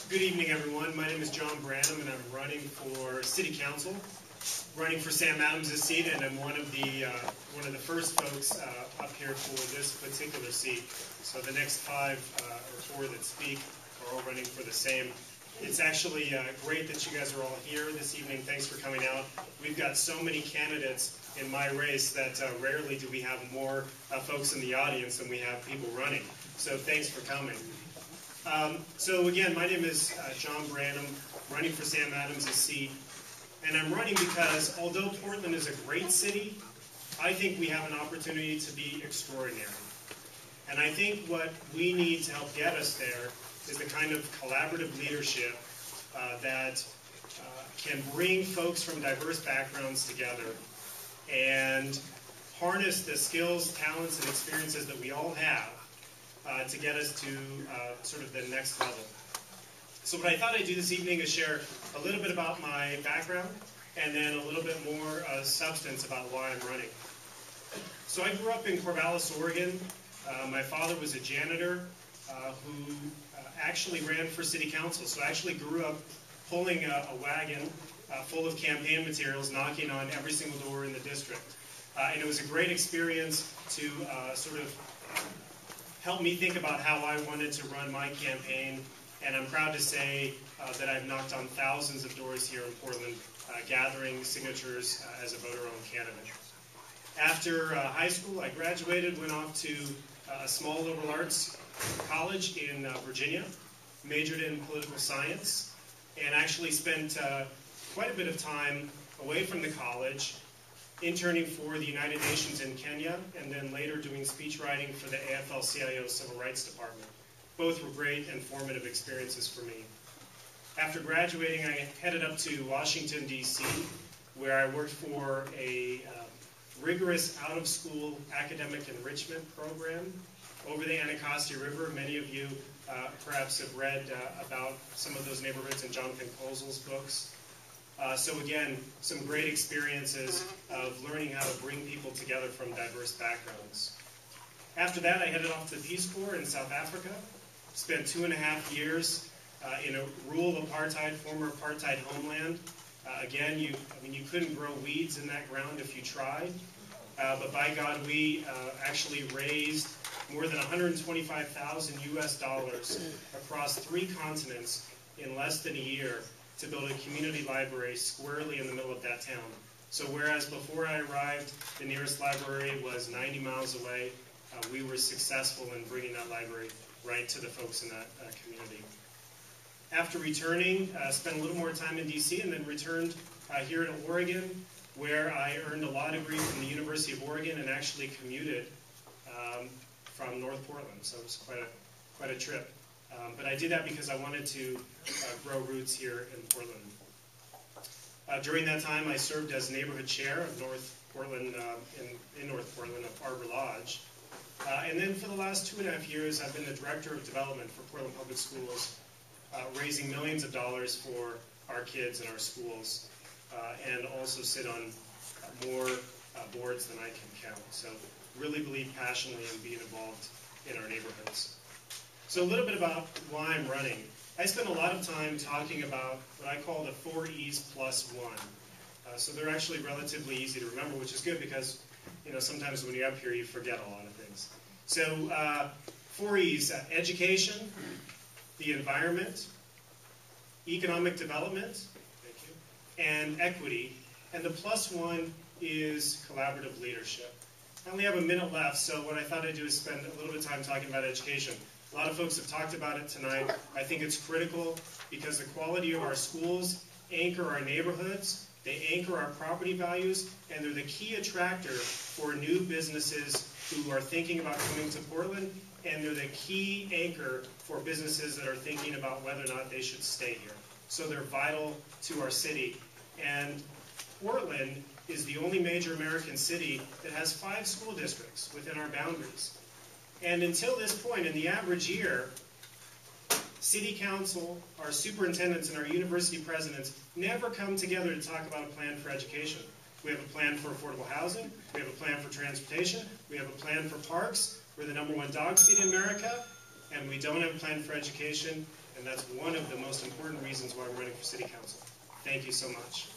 Good evening, everyone. My name is John Branam, and I'm running for City Council, running for Sam Adams' seat, and I'm one of the first folks up here for this particular seat. So the next five or four that speak are all running for the same. It's actually great that you guys are all here this evening. Thanks for coming out. We've got so many candidates in my race that rarely do we have more folks in the audience than we have people running. So thanks for coming. So again, my name is John Branam, running for Sam Adams' seat. And I'm running because although Portland is a great city, I think we have an opportunity to be extraordinary. And I think what we need to help get us there is the kind of collaborative leadership that can bring folks from diverse backgrounds together and harness the skills, talents, and experiences that we all have to get us to sort of the next level. So what I thought I'd do this evening is share a little bit about my background and then a little bit more substance about why I'm running. So I grew up in Corvallis, Oregon. My father was a janitor who actually ran for city council. So I actually grew up pulling a wagon full of campaign materials, knocking on every single door in the district. And it was a great experience to sort of help me think about how I wanted to run my campaign. And I'm proud to say that I've knocked on thousands of doors here in Portland, gathering signatures as a voter-owned candidate. After high school, I graduated, went off to a small liberal arts college in Virginia, majored in political science, and actually spent quite a bit of time away from the college, interning for the United Nations in Kenya, and then later doing speech writing for the AFL-CIO Civil Rights Department. Both were great and formative experiences for me. After graduating, I headed up to Washington, D.C., where I worked for a rigorous out-of-school academic enrichment program over the Anacostia River. Many of you perhaps have read about some of those neighborhoods in Jonathan Kozel's books. So again, some great experiences of learning how to bring people together from diverse backgrounds. After that, I headed off to the Peace Corps in South Africa. Spent 2.5 years in a rural apartheid, former apartheid homeland. Again, you couldn't grow weeds in that ground if you tried. But by God, we actually raised more than $125,000 US across 3 continents in less than a year to build a community library squarely in the middle of that town. So whereas before I arrived, the nearest library was 90 miles away, we were successful in bringing that library right to the folks in that community. After returning, spent a little more time in D.C. and then returned here to Oregon, where I earned a law degree from the University of Oregon and actually commuted from North Portland. So it was quite a trip. But I did that because I wanted to grow roots here in Portland. During that time, I served as neighborhood chair of North Portland, in North Portland, of Arbor Lodge. And then for the last 2.5 years, I've been the director of development for Portland Public Schools, raising millions of dollars for our kids in our schools, and also sit on more boards than I can count. So really believe passionately in being involved in our neighborhoods. So a little bit about why I'm running. I spend a lot of time talking about what I call the 4 E's plus 1. So they're actually relatively easy to remember, which is good because sometimes when you're up here you forget a lot of things. So 4 E's, education, the environment, economic development, thank you, and equity. And the plus 1 is collaborative leadership. I only have a minute left, so what I thought I'd do is spend a little bit of time talking about education. A lot of folks have talked about it tonight. I think it's critical because the quality of our schools anchor our neighborhoods, they anchor our property values, and they're the key attractor for new businesses who are thinking about coming to Portland, and they're the key anchor for businesses that are thinking about whether or not they should stay here. So they're vital to our city. And Portland is the only major American city that has 5 school districts within our boundaries. And until this point, in the average year, city council, our superintendents, and our university presidents never come together to talk about a plan for education. We have a plan for affordable housing. We have a plan for transportation. We have a plan for parks. We're the #1 dog state in America. And we don't have a plan for education. And that's one of the most important reasons why I'm running for city council. Thank you so much.